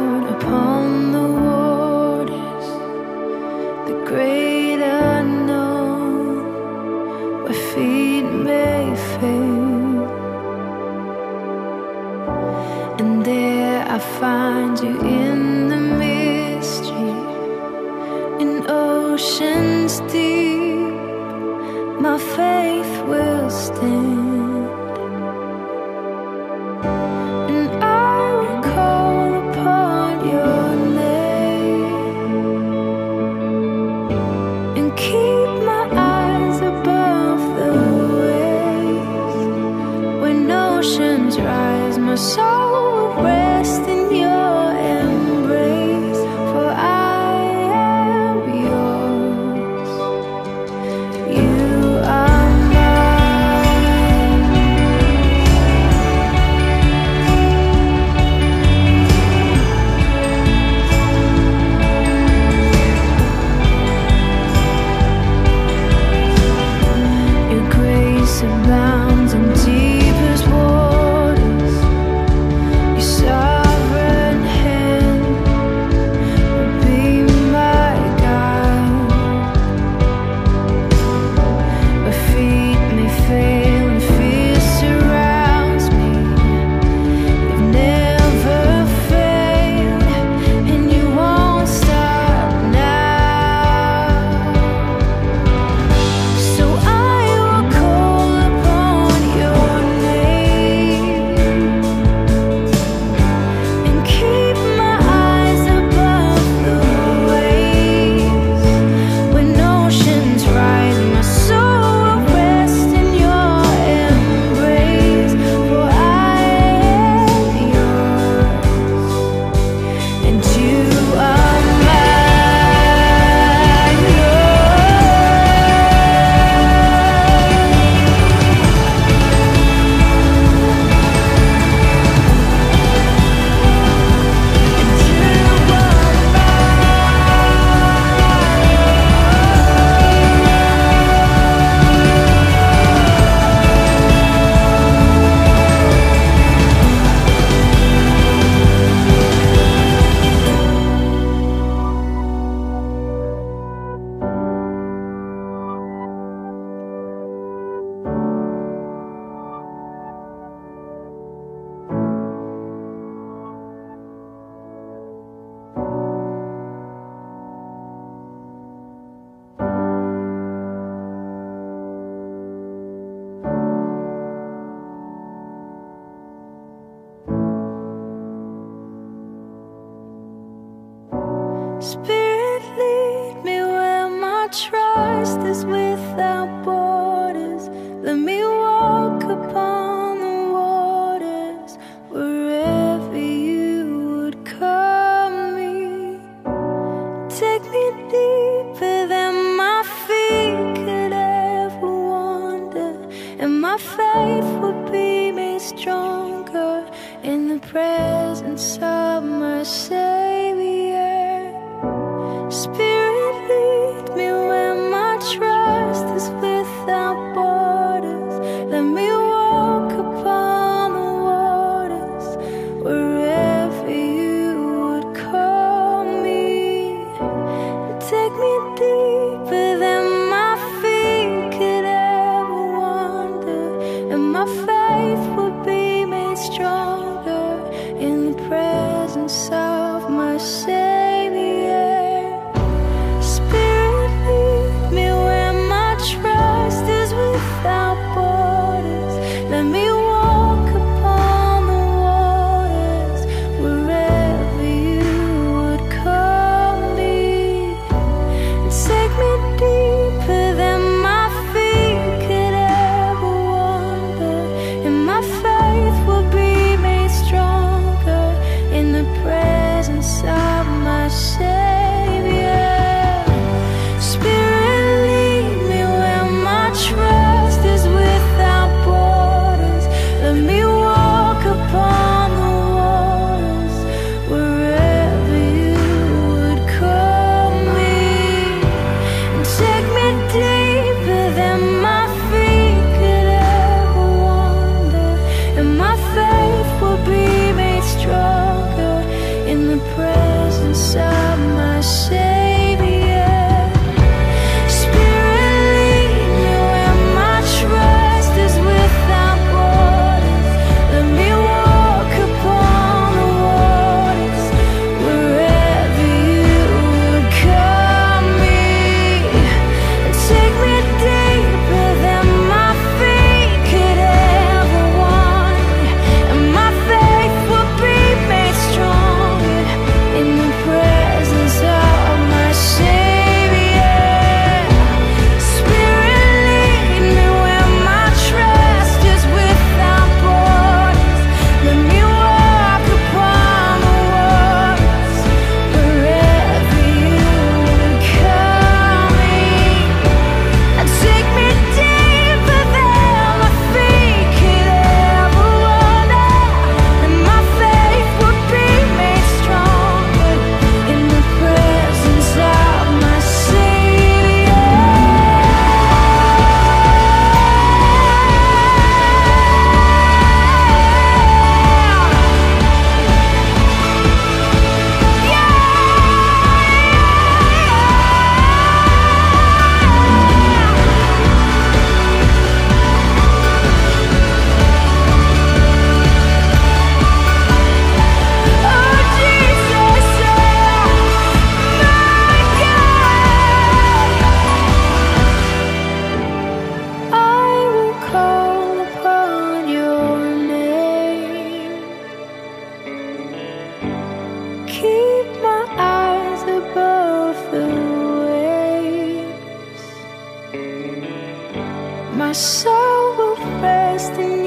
out upon the waters, the great unknown, where feet may fail. And there I find you in the mystery, in oceans deep. My faith will stand. Rise, my soul will rest in your embrace, for I am yours. You are mine. Your grace abounds in deepest waters. Sovereign hand will be my guide. Where feet may fail and fear surrounds me, you've never failed, and you won't stop now. So I will call upon your name. Spirit, lead me where my trust is without borders. Let me walk upon the waters wherever you would call me. Take me deeper than my feet could ever wander, and my faith will be made stronger in the presence of my Savior. Spirit, lead me where my trust is without borders. Let me walk upon the waters wherever you would call me. Take me deeper than my feet could ever wander, and my faith will be made stronger in the presence of my Savior. Spirit, lead me where my trust is without borders. rest in